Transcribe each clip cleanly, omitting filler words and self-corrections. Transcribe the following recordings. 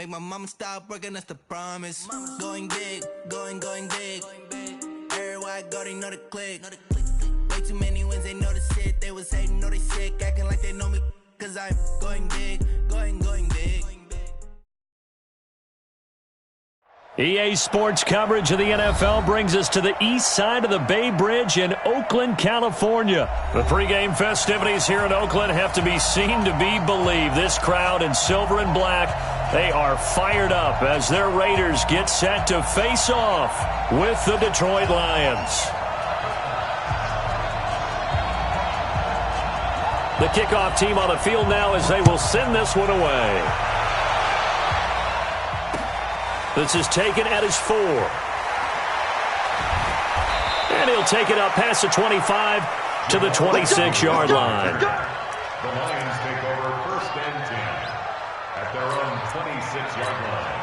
Make my mama stop working, that's the promise. Going big, going big. Everywhere I go, they know the click. Way too many wins, they know the shit. They was hating, know they sick, acting like they know me. Cause I'm going big, going big. EA Sports coverage of the NFL brings us to the east side of the Bay Bridge in Oakland, California. The pregame festivities here in Oakland have to be seen to be believed. This crowd in silver and black, they are fired up as their Raiders get set to face off with the Detroit Lions. The kickoff team on the field now as they will send this one away. This is taken at his 4. And he'll take it up past the 25 to the 26-yard line. The Lions take over 1st and 10 at their own 26-yard line.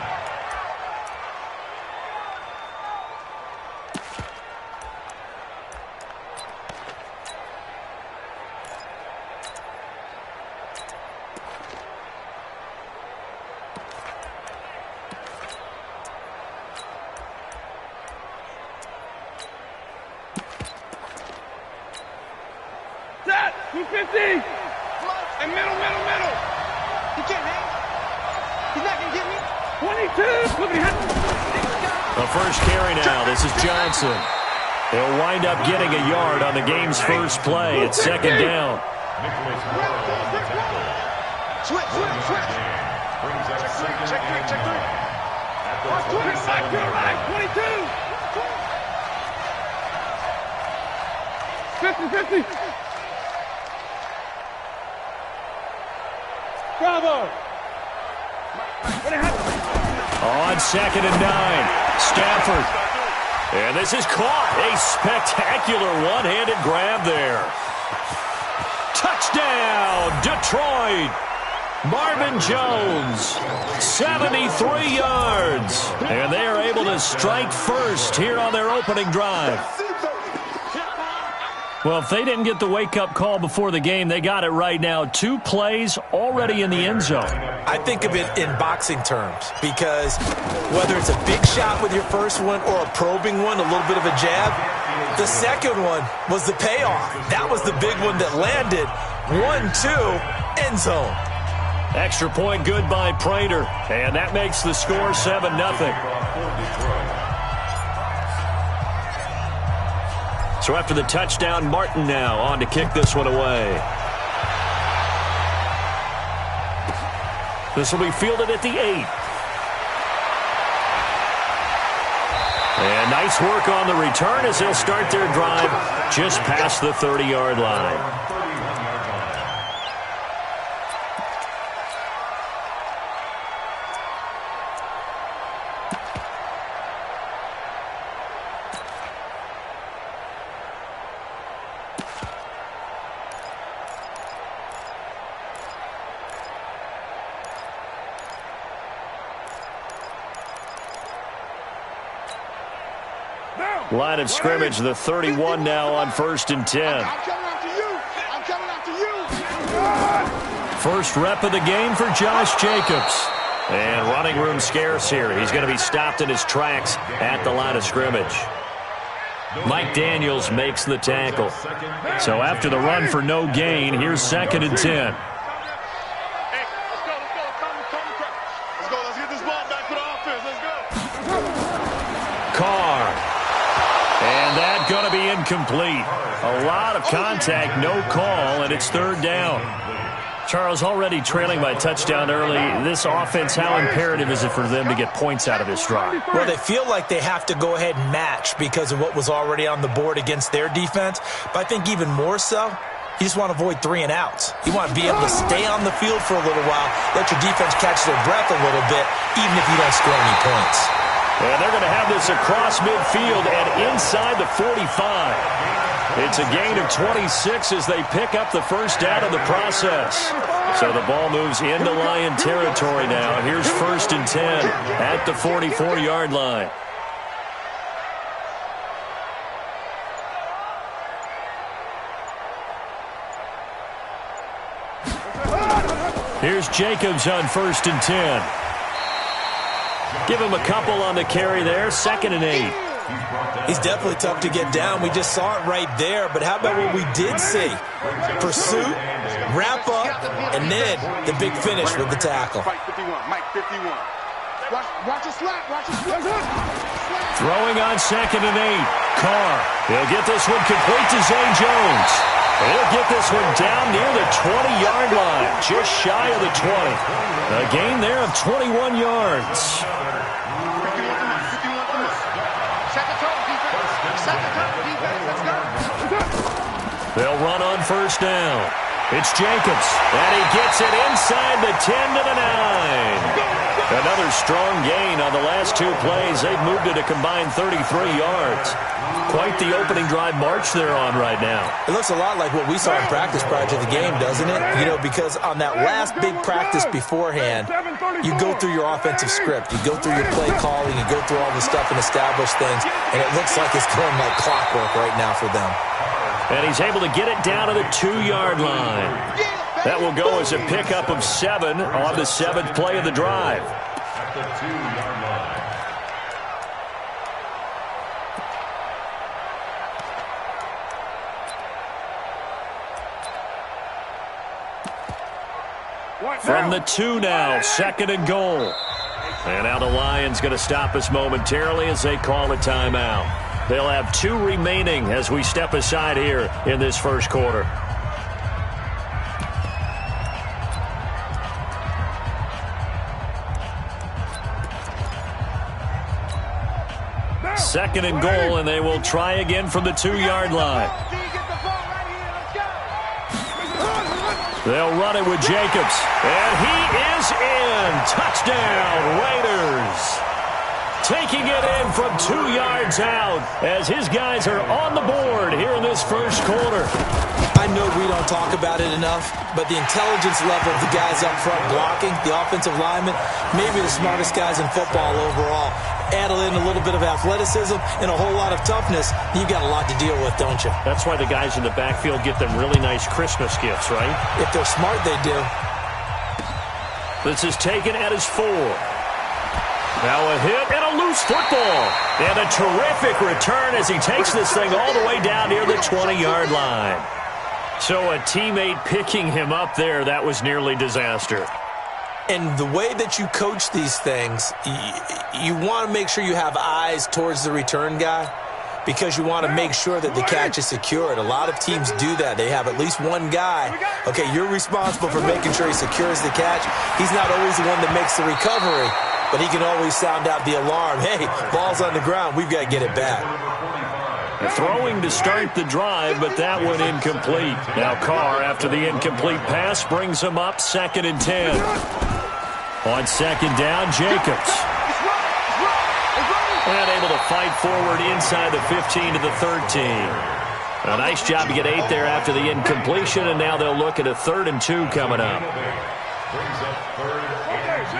Set! 250! And middle! He can't hang. He's not going to get me. 22! Look at him. The first carry now. This is Johnson. He'll wind up getting a yard on the game's first play. It's 2nd down. Switch. Check three. Watch 25 to the right. 22. 50. Bravo! On 2nd and 9, Stafford. And this is caught. A spectacular one-handed grab there. Touchdown, Detroit. Marvin Jones, 73 yards. And they are able to strike first here on their opening drive. Well, if they didn't get the wake-up call before the game, they got it right now. 2 plays already in the end zone. I think of it in boxing terms because whether it's a big shot with your first one or a probing one, a little bit of a jab, the second one was the payoff. That was the big one that landed. 1-2, end zone. Extra point good by Prater, and that makes the score 7-0. So after the touchdown, Martin now on to kick this one away. This will be fielded at the 8. And nice work on the return as they'll start their drive just past the 30-yard line. Line of scrimmage, the 31 now on 1st and 10. I'm coming after you. First rep of the game for Josh Jacobs. And running room scarce here. He's going to be stopped in his tracks at the line of scrimmage. Mike Daniels makes the tackle. So after the run for no gain, here's 2nd and 10. Let's get this ball back for the offense. Let's go. Carr. And that's going to be incomplete. A lot of contact, no call, and it's 3rd down. Charles, already trailing by touchdown early. This offense, how imperative is it for them to get points out of this drive? Well, they feel like they have to go ahead and match because of what was already on the board against their defense. But I think even more so, you just want to avoid 3 and outs. You want to be able to stay on the field for a little while, let your defense catch their breath a little bit, even if you don't score any points. And they're going to have this across midfield and inside the 45. It's a gain of 26 as they pick up the first down of the process. So the ball moves into Lion territory now. Here's 1st and 10 at the 44-yard line. Here's Jacobs on 1st and 10. Give him a couple on the carry there. 2nd and 8. He's definitely tough to get down. We just saw it right there. But how about what we did see? Pursuit, wrap up, and then the big finish with the tackle. Mike 51. Watch a slap. Watch a slap. Throwing on 2nd and 8. Carr. He'll get this one complete to Zay Jones. He'll get this one down near the 20-yard line, just shy of the 20. A gain there of 21 yards. They'll run on 1st down. It's Jacobs, and he gets it inside the 10 to the 9. Another strong gain on the last 2 plays. They've moved it a combined 33 yards. Quite the opening drive march they're on right now. It looks a lot like what we saw in practice prior to the game, doesn't it? You know, because on that last big practice beforehand, you go through your offensive script. You go through your play calling. You go through all the stuff and establish things. And it looks like it's going like clockwork right now for them. And he's able to get it down to the 2-yard line. That will go as a pickup of 7 on the 7th play of the drive. At the 2-yard line. From the 2 now, 2nd and goal. And now the Lions going to stop us momentarily as they call a timeout. They'll have 2 remaining as we step aside here in this first quarter. Second and goal, and they will try again from the 2-yard line. They'll run it with Jacobs, and he is in. Touchdown, Raiders. Taking it in from 2 yards out as his guys are on the board here in this first quarter. I know we don't talk about it enough, but the intelligence level of the guys up front blocking, the offensive linemen, maybe the smartest guys in football overall. Add in a little bit of athleticism and a whole lot of toughness, you've got a lot to deal with, don't you? That's why the guys in the backfield get them really nice Christmas gifts, right? If they're smart, they do. This is taken at his 4. Now a hit and a loose football. And a terrific return as he takes this thing all the way down near the 20-yard line. So a teammate picking him up there, that was nearly disaster. And the way that you coach these things, you want to make sure you have eyes towards the return guy because you want to make sure that the catch is secured. A lot of teams do that. They have at least one guy. Okay, you're responsible for making sure he secures the catch. He's not always the one that makes the recovery, but he can always sound out the alarm. Hey, ball's on the ground. We've got to get it back. Throwing to start the drive, but that one incomplete. Now Carr, after the incomplete pass, brings him up 2nd and 10. On 2nd down, Jacobs. And able to fight forward inside the 15 to the 13. A nice job to get 8 there after the incompletion, and now they'll look at a 3rd and 2 coming up. Brings up 3rd and 2.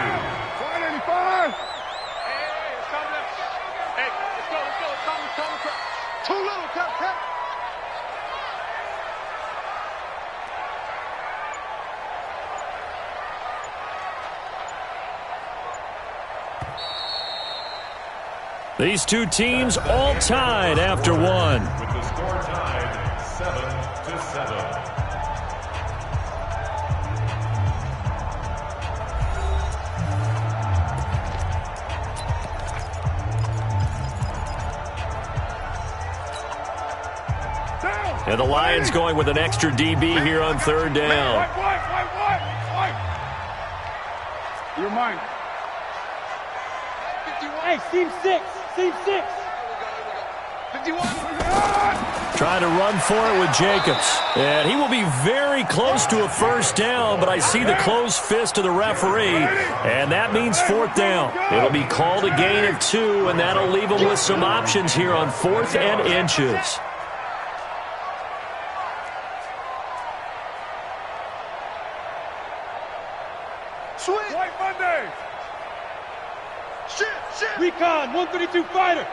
485. Hey, let's go. Too little, cut. These two teams all tied after one. With the score tied 7-7. And the Lions going with an extra DB here on 3rd down. White. You're mine. Hey, seam 6. 51. Trying to run for it with Jacobs. And he will be very close to a 1st down, but I see the closed fist of the referee, and that means 4th down. It'll be called a gain of 2, and that'll leave him with some options here on 4th and inches. White Monday. Shit. Recon, 132 fighter.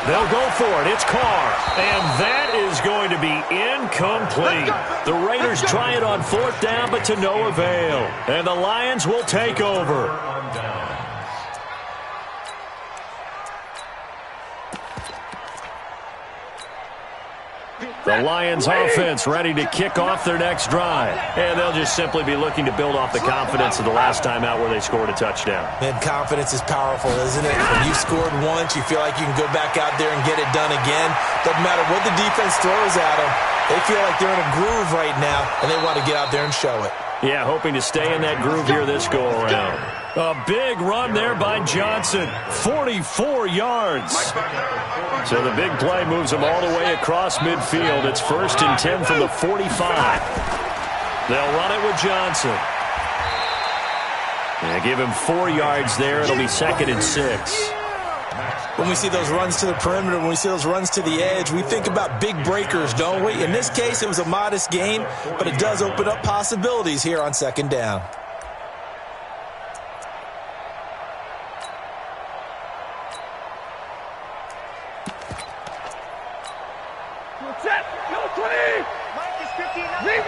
They'll go for it. It's Carr. And that is going to be incomplete. The Raiders try it on 4th down, but to no avail. And the Lions will take over. The Lions offense ready to kick off their next drive. And they'll just simply be looking to build off the confidence of the last time out where they scored a touchdown. Man, confidence is powerful, isn't it? When you've scored once, you feel like you can go back out there and get it done again. Doesn't matter what the defense throws at them. They feel like they're in a groove right now, and they want to get out there and show it. Yeah, hoping to stay in that groove here this go-around. A big run there by Johnson. 44 yards. So the big play moves him all the way across midfield. It's 1st and 10 from the 45. They'll run it with Johnson. Yeah, give him 4 yards there. It'll be 2nd and 6. When we see those runs to the perimeter, when we see those runs to the edge, we think about big breakers, don't we? In this case, it was a modest gain, but it does open up possibilities here on 2nd down. Set, no 20. Mike is 59. 0.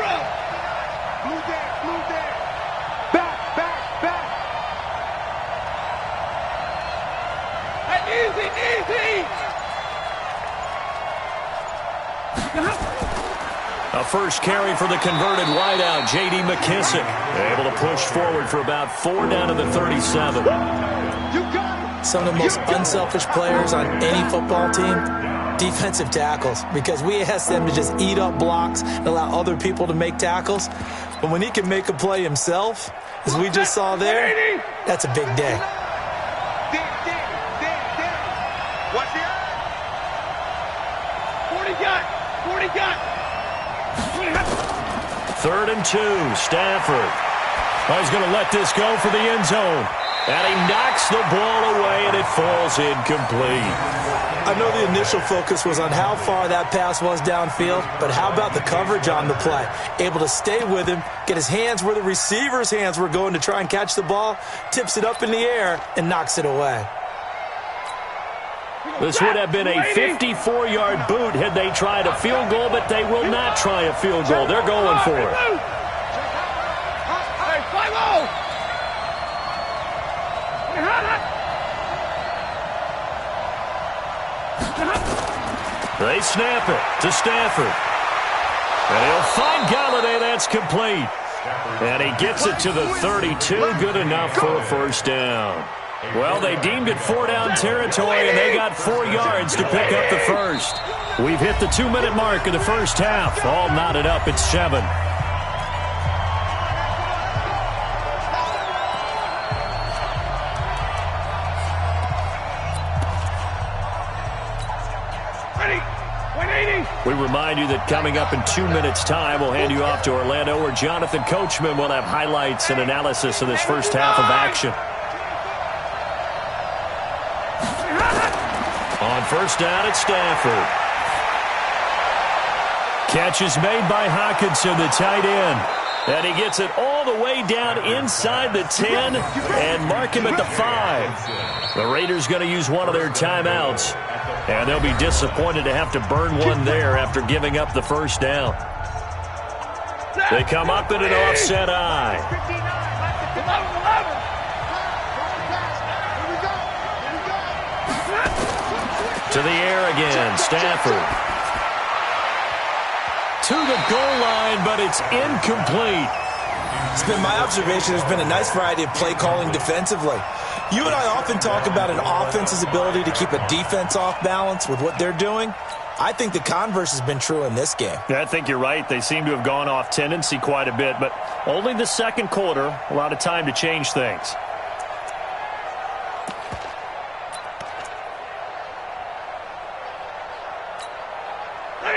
Blue there. Back. Easy. A first carry for the converted wideout, J.D. McKissick. Able to push forward for about 4 down to the 37. Some of the most unselfish players on any football team, defensive tackles, because we ask them to just eat up blocks and allow other people to make tackles. But when he can make a play himself, as we just saw there, that's a big day. Watch the eye. 40 got. 3rd and 2, Stafford. Oh, he's going to let this go for the end zone. And he knocks the ball away, and it falls incomplete. I know the initial focus was on how far that pass was downfield, but how about the coverage on the play? Able to stay with him, get his hands where the receiver's hands were going to try and catch the ball, tips it up in the air, and knocks it away. This would have been a 54-yard boot had they tried a field goal, but they will not try a field goal. They're going for it. Hey, 5-0. They snap it to Stafford. And he'll find Galladay. That's complete. And he gets it to the 32. Good enough for a 1st down. Well, they deemed it 4-down territory, and they got 4 yards to pick up the 1st. We've hit the 2-minute mark of the 1st half. All knotted up at 7. We remind you that coming up in 2 minutes' time, we'll hand you off to Orlando, where Jonathan Coachman will have highlights and analysis of this 1st half of action. On 1st down, it's Stafford. Catch is made by Hawkinson, the tight end. And he gets it all the way down inside the 10 and mark him at the 5. The Raiders going to use one of their timeouts. And they'll be disappointed to have to burn one there after giving up the 1st down. They come up in an offset eye. To the air again, Stafford. To the goal line, but it's incomplete. It's been my observation there's been a nice variety of play calling defensively. You and I often talk about an offense's ability to keep a defense off balance with what they're doing. I think the converse has been true in this game. Yeah, I think you're right. They seem to have gone off tendency quite a bit, but only the 2nd quarter, a lot of time to change things.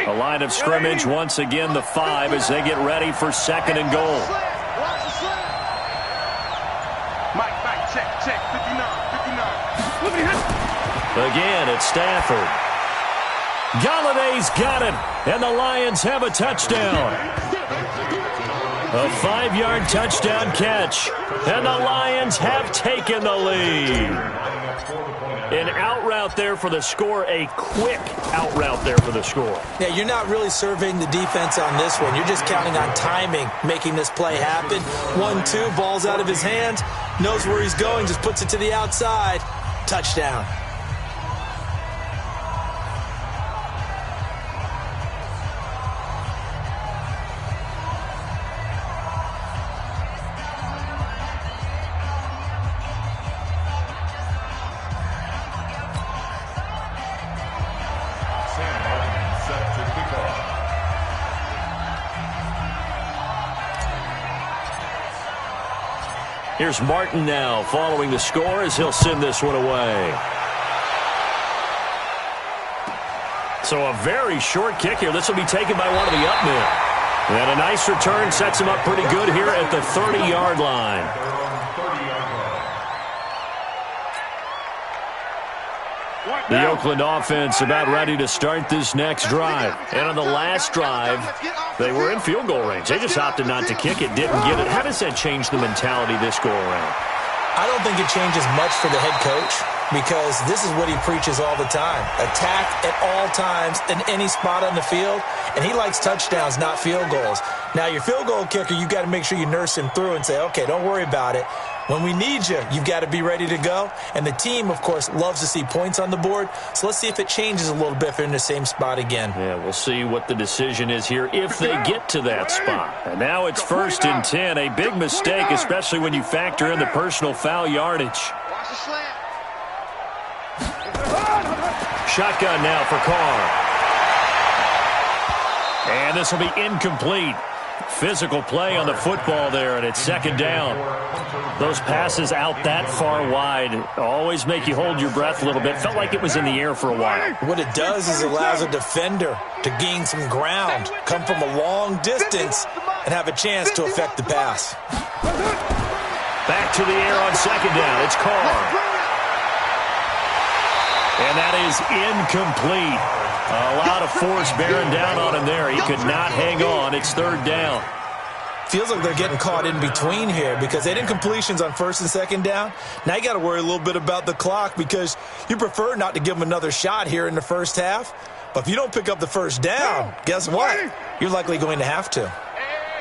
A line of scrimmage, once again the 5 as they get ready for 2nd and goal. Mike, check, 59. Again, it's Stafford. Galladay's got it, and the Lions have a touchdown. A 5-yard touchdown catch, and the Lions have taken the lead. An out route there for the score, a quick out route there for the score. Yeah, you're not really surveying the defense on this one. You're just counting on timing, making this play happen. 1-2, ball's out of his hands, knows where he's going, just puts it to the outside. Touchdown. Here's Martin now following the score as he'll send this one away. So a very short kick here. This will be taken by one of the up men. And a nice return sets him up pretty good here at the 30-yard line. The Oakland offense about ready to start this next drive. And on the last drive, they were in field goal range. They just opted not to kick it, didn't get it. How does that change the mentality this go-around? I don't think it changes much for the head coach because this is what he preaches all the time. Attack at all times in any spot on the field, and he likes touchdowns, not field goals. Now, your field goal kicker, you've got to make sure you nurse him through and say, okay, don't worry about it. When we need you, you've got to be ready to go. And the team, of course, loves to see points on the board. So let's see if it changes a little bit if they're in the same spot again. Yeah, we'll see what the decision is here if they get to that spot. And now it's 1st and 10. A big mistake, especially when you factor in the personal foul yardage. Shotgun now for Carr. And this will be incomplete. Physical play on the football there, and it's 2nd down. Those passes out that far wide always make you hold your breath a little bit. Felt like it was in the air for a while. What it does is allows a defender to gain some ground, come from a long distance, and have a chance to affect the pass. Back to the air on 2nd down. It's Carr. And that is incomplete. A lot of force bearing down on him there. He could not hang on. It's 3rd down. Feels like they're getting caught in between here because they didn't completions on 1st and 2nd down. Now you got to worry a little bit about the clock because you prefer not to give them another shot here in the first half. But if you don't pick up the 1st down, guess what? You're likely going to have to.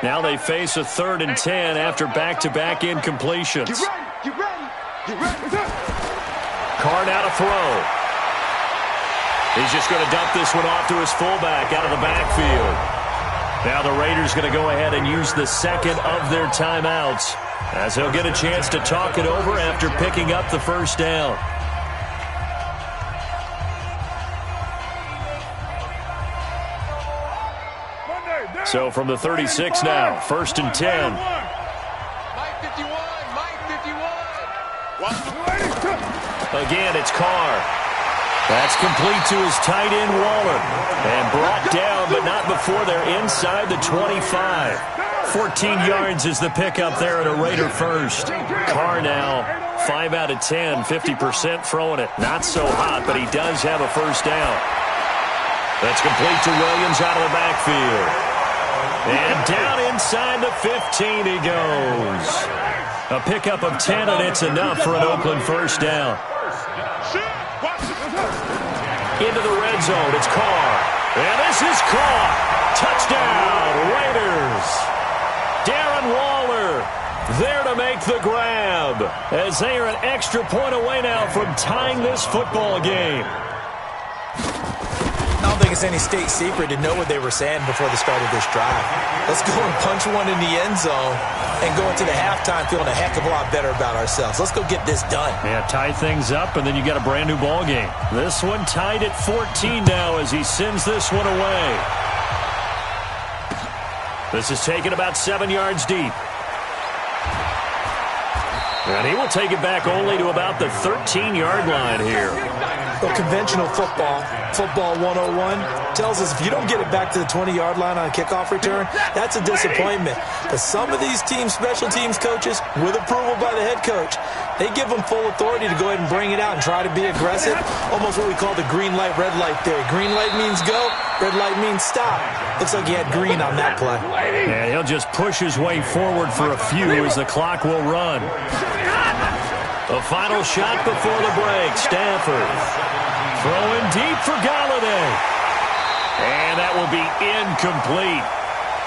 Now they face a 3rd and 10 after back-to-back incompletions. Carr now to throw. He's just going to dump this one off to his fullback out of the backfield. Now the Raiders going to go ahead and use the 2nd of their timeouts as he'll get a chance to talk it over after picking up the 1st down. So from the 36 now, 1st and 10. Again, it's Carr. That's complete to his tight end, Waller. And brought down, but not before they're inside the 25. 14 yards is the pickup there at a Raider first. Carr now, 5 out of 10, 50% throwing it. Not so hot, but he does have a 1st down. That's complete to Williams out of the backfield. And down inside the 15 he goes. A pickup of 10, and it's enough for an Oakland 1st down. Into the red zone, it's Carr. And this is caught. Touchdown, Raiders. Darren Waller there to make the grab as they are an extra point away now from tying this football game. I don't think it's any state secret to know what they were saying before the start of this drive. Let's go and punch one in the end zone and go into the halftime feeling a heck of a lot better about ourselves. Let's go get this done. Yeah, tie things up, and then you got a brand new ball game. This one tied at 14 now as he sends this one away. This is taken about 7 yards deep. And he will take it back only to about the 13-yard line here. Well, conventional football 101, tells us if you don't get it back to the 20-yard line on a kickoff return, that's a disappointment. But some of these teams, special teams coaches, with approval by the head coach, they give them full authority to go ahead and bring it out and try to be aggressive. Almost what we call the green light, red light theory. Green light means go, red light means stop. Looks like he had green on that play. And he'll just push his way forward for a few as the clock will run. A final shot before the break. Stafford throwing deep for Galladay. And that will be incomplete.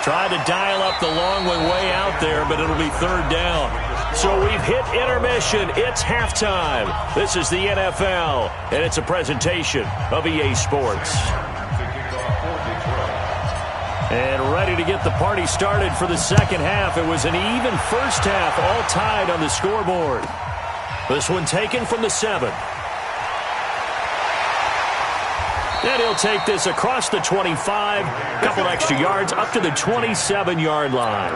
Tried to dial up the long way out there, but it'll be third down. So we've hit intermission. It's halftime. This is the NFL, and it's a presentation of EA Sports. And ready to get the party started for the second half. It was an even first half, all tied on the scoreboard. This one taken from the 7. And he'll take this across the 25, couple extra yards up to the 27-yard line.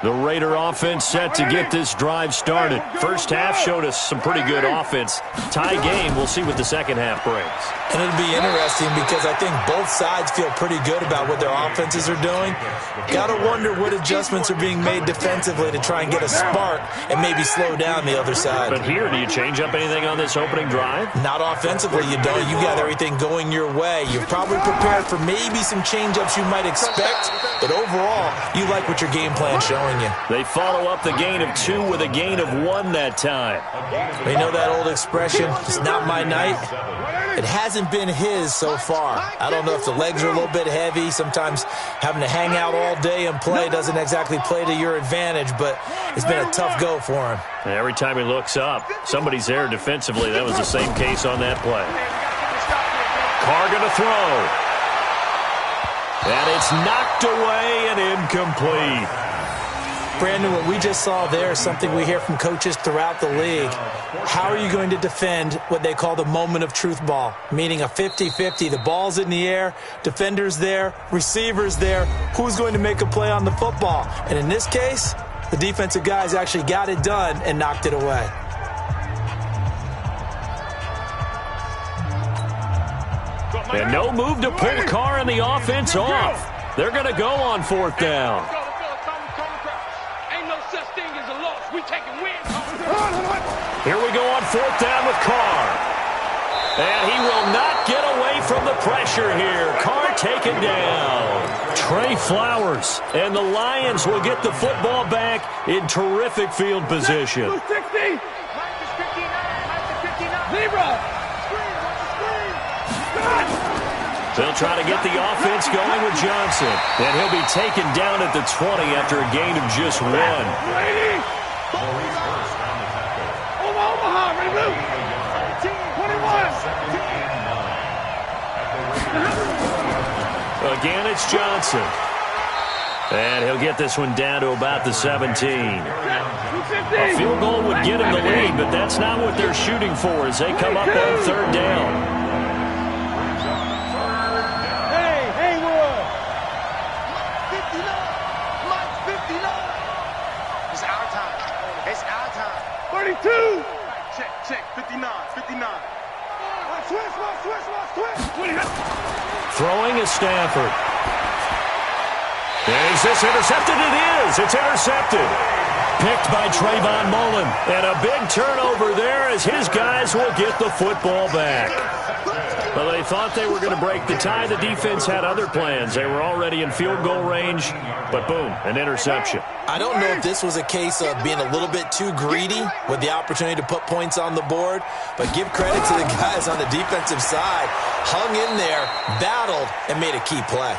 The Raider offense set to get this drive started. First half showed us some pretty good offense. Tie game, we'll see what the second half brings. And it'll be interesting because I think both sides feel pretty good about what their offenses are doing. Got to wonder what adjustments are being made defensively to try and get a spark and maybe slow down the other side. But here, do you change up anything on this opening drive? Not offensively, you don't. You got everything going your way. You're probably prepared for maybe some change-ups you might expect, but overall, you like what your game plan's showing you. They follow up the gain of 2 with a gain of 1 that time. They know that old expression, it's not my night. It hasn't been his so far. I don't know if the legs are a little bit heavy. Sometimes having to hang out all day and play doesn't exactly play to your advantage, but it's been a tough go for him. Every time he looks up, somebody's there defensively. That was the same case on that play. Carr going to throw. And it's knocked away and incomplete. Brandon, what we just saw there is something we hear from coaches throughout the league. How are you going to defend what they call the moment of truth ball, meaning a 50-50? The ball's in the air, defenders there, receivers there. Who's going to make a play on the football? And in this case, the defensive guys actually got it done and knocked it away. And no move to pull Carr and the offense off. They're going to go on 4th down. Here we go on 4th down with Carr. And he will not get away from the pressure here. Carr taken down. Trey Flowers. And the Lions will get the football back in terrific field position. 260. They'll try to get the offense going with Johnson. And he'll be taken down at the 20 after a gain of just 1. Omaha, ready, move. 21. Again, it's Johnson. And he'll get this one down to about the 17. A field goal would get him the lead, but that's not what they're shooting for as they come up on 3rd down. Check, 59. Switch. Throwing is Stafford. Is this intercepted? It is. It's intercepted. Picked by Trayvon Mullen. And a big turnover there as his guys will get the football back. Well, they thought they were going to break the tie. The defense had other plans. They were already in field goal range, but boom, an interception. I don't know if this was a case of being a little bit too greedy with the opportunity to put points on the board, but give credit to the guys on the defensive side. Hung in there, battled, and made a key play.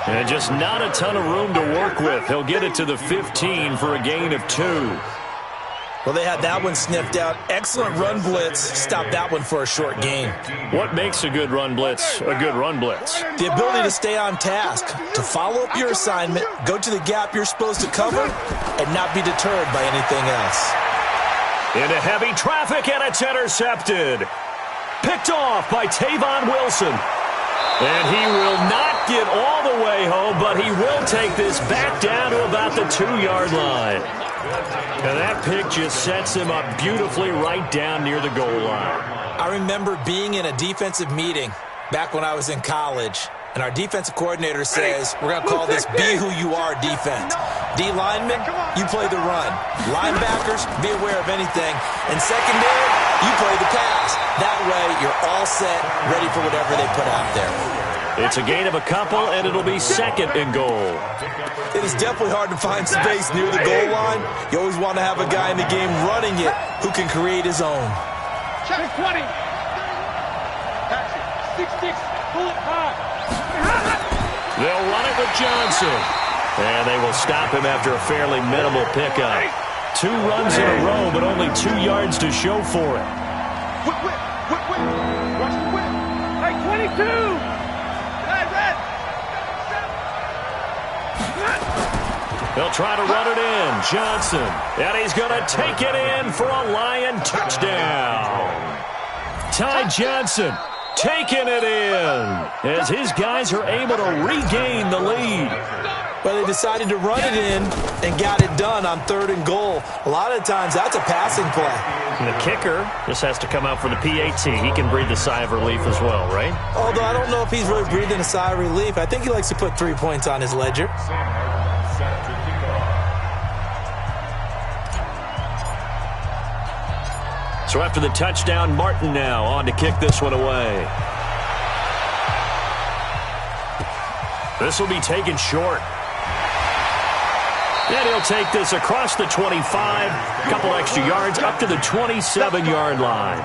And just not a ton of room to work with. He'll get it to the 15 for a gain of 2. Well, they had that one sniffed out. Excellent run blitz. Stopped that one for a short gain. What makes a good run blitz a good run blitz? The ability to stay on task, to follow up your assignment, go to the gap you're supposed to cover, and not be deterred by anything else. Into heavy traffic, and it's intercepted. Picked off by Tavon Wilson. And he will not get all the way home, but he will take this back down to about the 2-yard line. And that pick just sets him up beautifully right down near the goal line. I remember being in a defensive meeting back when I was in college, And our defensive coordinator says we're going to call this be who you are defense. D linemen, you play the run. Linebackers, be aware of anything. And secondary, you play the pass. That way, you're all set, ready for whatever they put out there. It's a gain of a couple, and it'll be 2nd and goal. It is definitely hard to find space near the goal line. You always want to have a guy in the game running it who can create his own. Check 20. Action. 6-6. Pull it high. They'll run it with Johnson. And they will stop him after a fairly minimal pickup. 2 runs in a row, but only 2 yards to show for it. Whip. Watch the whip. Hey, 22. Red. They'll try to run it in. Johnson. And he's going to take it in for a Lion touchdown. Ty Johnson taking it in as his guys are able to regain the lead. But they decided to run it in and got it done on 3rd and goal. A lot of times that's a passing play. And the kicker just has to come out for the PAT. He can breathe a sigh of relief as well, right? Although I don't know if he's really breathing a sigh of relief. I think he likes to put 3 points on his ledger. So after the touchdown, Martin now on to kick this one away. This will be taken short. And he'll take this across the 25, a couple extra yards, up to the 27-yard line.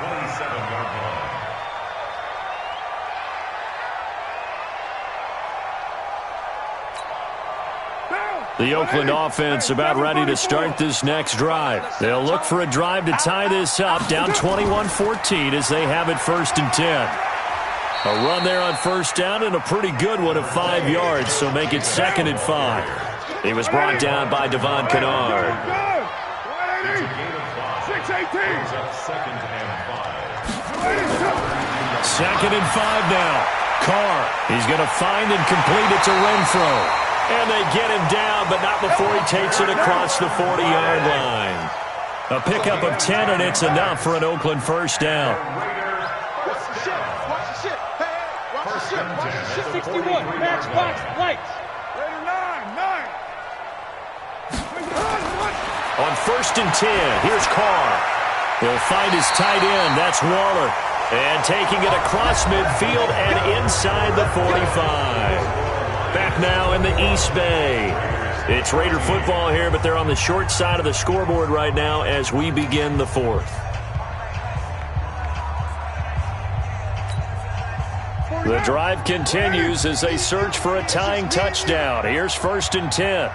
The Oakland offense about ready to start this next drive. They'll look for a drive to tie this up, down 21-14 as they have it 1st and 10. A run there on 1st down and a pretty good one of 5 yards, so make it 2nd and 5. He was brought down by Devon Kennard. 6-18. 2nd and 5 now. Carr, he's going to find and complete it to Renfro. And they get him down, but not before he takes it across the 40-yard line. A pickup of 10, and it's enough for an Oakland 1st down. Watch the ship. Hey, watch the ship. 61. Matchbox lights. Raider 9. On 1st and 10, here's Carr. He'll find his tight end. That's Waller. And taking it across midfield and inside the 45. Back now in the East Bay. It's Raider football here, but they're on the short side of the scoreboard right now as we begin the 4th. The drive continues as they search for a tying touchdown. Here's 1st and 10.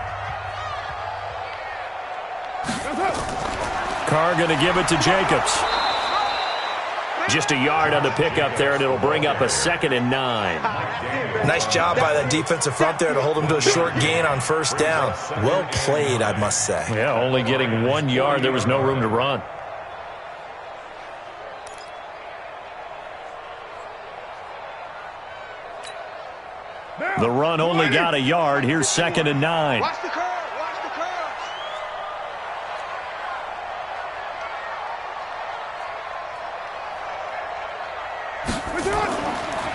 Carr going to give it to Jacobs. Just a yard on the pickup there, and it'll bring up a 2nd and 9. Nice job by that defensive front there to hold him to a short gain on 1st down. Well played, I must say. Yeah, only getting 1 yard. There was no room to run. The run only got a yard. Here's 2nd and 9. Watch the curve.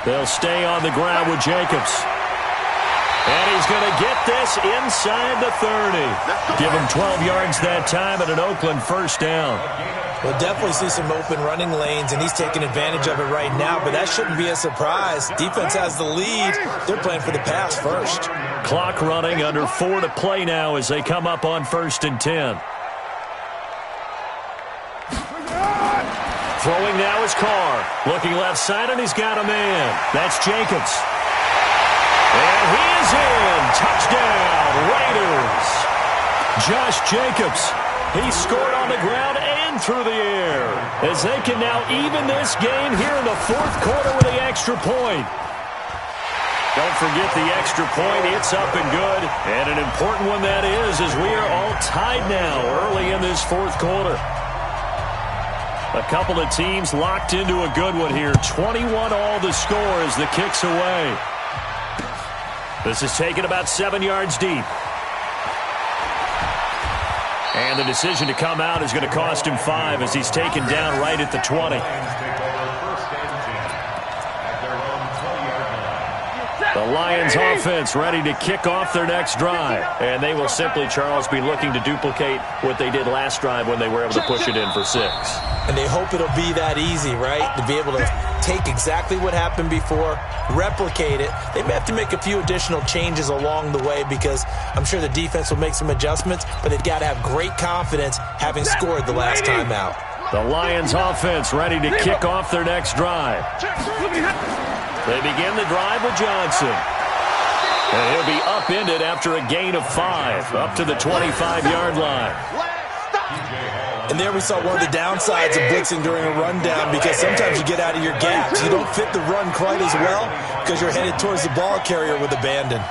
They'll stay on the ground with Jacobs. And he's going to get this inside the 30. Give him 12 yards that time at an Oakland 1st down. We'll definitely see some open running lanes, and he's taking advantage of it right now, but that shouldn't be a surprise. Defense has the lead. They're playing for the pass first. Clock running, under 4 to play now as they come up on 1st and 10. Throwing now is Carr. Looking left side, and he's got a man. That's Jacobs. And he is in. Touchdown, Raiders. Josh Jacobs. He scored on the ground and through the air as they can now even this game here in the 4th quarter with the extra point. Don't forget the extra point. It's up and good. And an important one that is, as we are all tied now early in this 4th quarter. A couple of teams locked into a good one here. 21 all the score as the kick's away. This is taken about 7 yards deep. And the decision to come out is going to cost him 5 as he's taken down right at the 20. Lions offense ready to kick off their next drive. And they will simply, Charles, be looking to duplicate what they did last drive when they were able to push it in for 6. And they hope it'll be that easy, right? To be able to take exactly what happened before, replicate it. They may have to make a few additional changes along the way because I'm sure the defense will make some adjustments, but they've got to have great confidence having scored the last time out. The Lions offense ready to kick off their next drive. They begin the drive with Johnson. And he'll be upended after a gain of 5, up to the 25-yard line. And there we saw one of the downsides of blitzing during a rundown because sometimes you get out of your gaps. You don't fit the run quite as well because you're headed towards the ball carrier with abandon.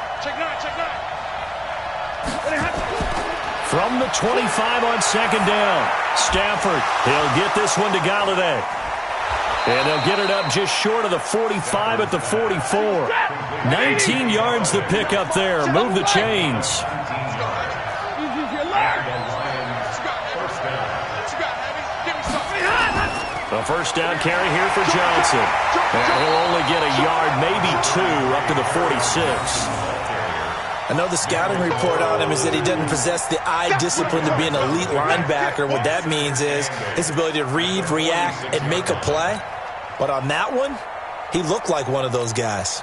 From the 25 on second down, Stafford, he'll get this one to Galladay. And they'll get it up just short of the 45 at the 44. 19 yards to pick up there. Move the chains. A first down carry here for Johnson. And he'll only get a yard, maybe 2, up to the 46. I know the scouting report on him is that he doesn't possess the eye discipline to be an elite linebacker. What that means is his ability to read, react, and make a play. But on that one, he looked like one of those guys.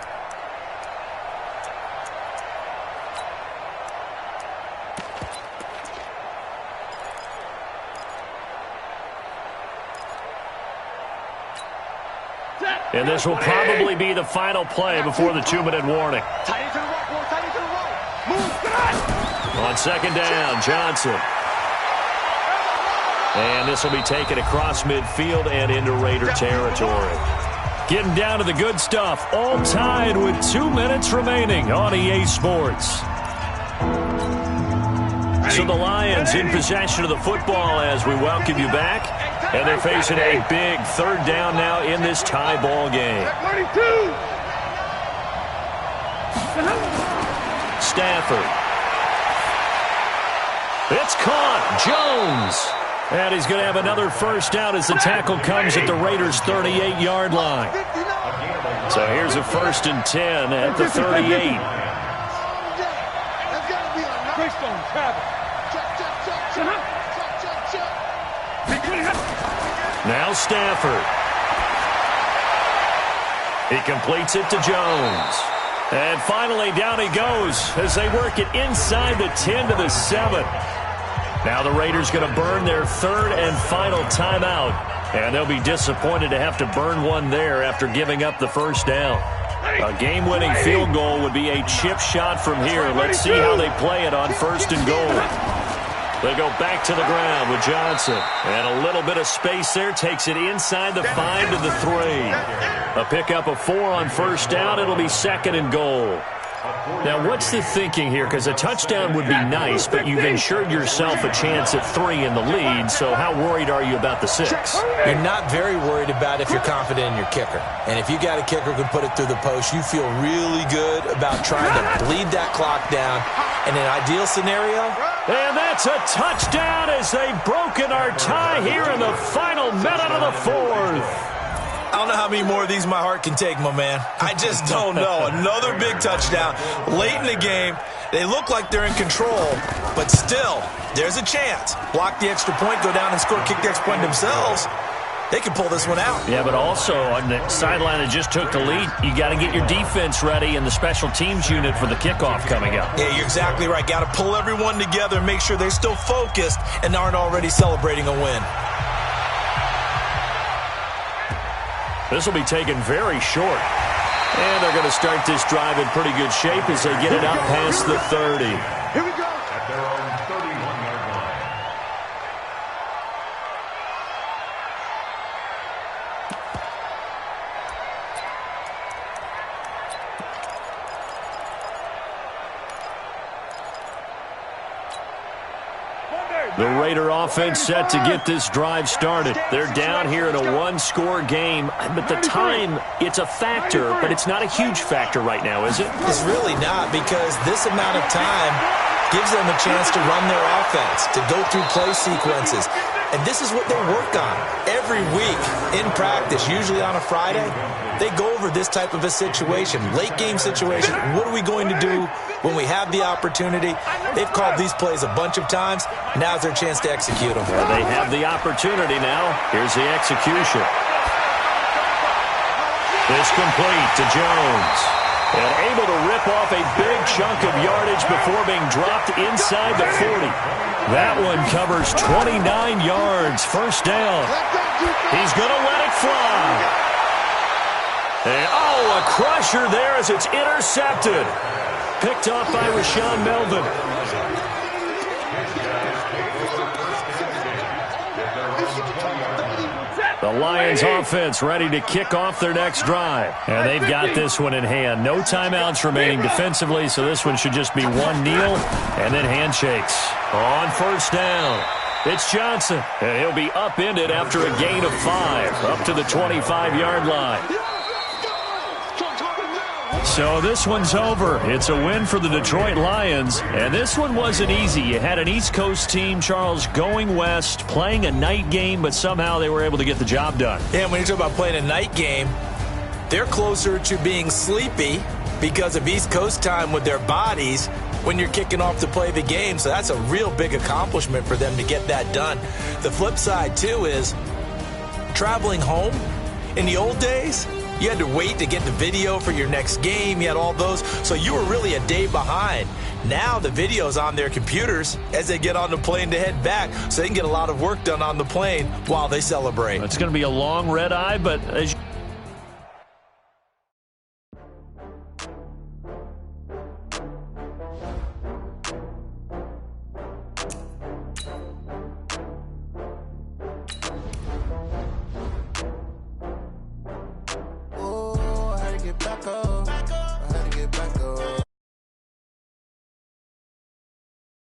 And this will probably be the final play before the 2-minute warning. On second down, Johnson. And this will be taken across midfield and into Raider territory. Getting down to the good stuff. All tied with 2 minutes remaining on EA Sports. So the Lions in possession of the football as we welcome you back. And they're facing a big third down now in this tie ball game. Stafford. It's caught. Jones. And he's going to have another first down as the tackle comes at the Raiders' 38-yard line. So here's a 1st and 10 at the 38. Now Stafford. He completes it to Jones. And finally down he goes as they work it inside the 10 to the 7. Now the Raiders going to burn their 3rd and final timeout. And they'll be disappointed to have to burn one there after giving up the first down. A game-winning field goal would be a chip shot from here. Let's see how they play it on 1st and goal. They go back to the ground with Johnson. And a little bit of space there. Takes it inside the 5 to the 3. A pickup of 4 on first down. It'll be 2nd and goal. Now, what's the thinking here? Because a touchdown would be nice, but you've ensured yourself a chance at 3 in the lead. So how worried are you about the 6? You're not very worried about if you're confident in your kicker. And if you got a kicker who can put it through the post, you feel really good about trying to bleed that clock down. In an ideal scenario. And that's a touchdown as they've broken our tie here in the final minute of the 4th. I don't know how many more of these my heart can take, my man. I just don't know. Another big touchdown late in the game. They look like they're in control, but still, there's a chance. Block the extra point, go down and score, kick the extra point themselves. They can pull this one out. Yeah, but also on the sideline that just took the lead, you got to get your defense ready and the special teams unit for the kickoff coming up. Yeah, you're exactly right. Got to pull everyone together and make sure they're still focused and aren't already celebrating a win. This will be taken very short. And they're going to start this drive in pretty good shape as they get it up past the 30. Here we go. At their own 31-yard line. The Raider offense set to get this drive started. They're down here in a one-score game, but the time, it's a factor, but it's not a huge factor right now, is it? It's really not, because this amount of time gives them a chance to run their offense, to go through play sequences. And this is what they work on every week in practice, usually on a Friday. They go over this type of a situation, late game situation. What are we going to do when we have the opportunity? They've called these plays a bunch of times. Now's their chance to execute them. Well, they have the opportunity now. Here's the execution. This complete to Jones. And able to rip off a big chunk of yardage before being dropped inside the 40. That one covers 29 yards. First down. He's going to let it fly. And, a crusher there as it's intercepted. Picked off by Rashaan Melvin. The Lions offense ready to kick off their next drive. And they've got this one in hand. No timeouts remaining defensively, so this one should just be one kneel and then handshakes. On first down, it's Johnson. And he'll be upended after a gain of 5, up to the 25-yard line. So this one's over. It's a win for the Detroit Lions, and this one wasn't easy. You had an East Coast team, Charles, going west, playing a night game, but somehow they were able to get the job done. Yeah, when you talk about playing a night game, they're closer to being sleepy because of East Coast time with their bodies when you're kicking off to play the game, so that's a real big accomplishment for them to get that done. The flip side, too, is traveling home in the old days. You had to wait to get the video for your next game. You had all those. So you were really a day behind. Now the video's on their computers as they get on the plane to head back. So they can get a lot of work done on the plane while they celebrate. It's going to be a long red eye, but as you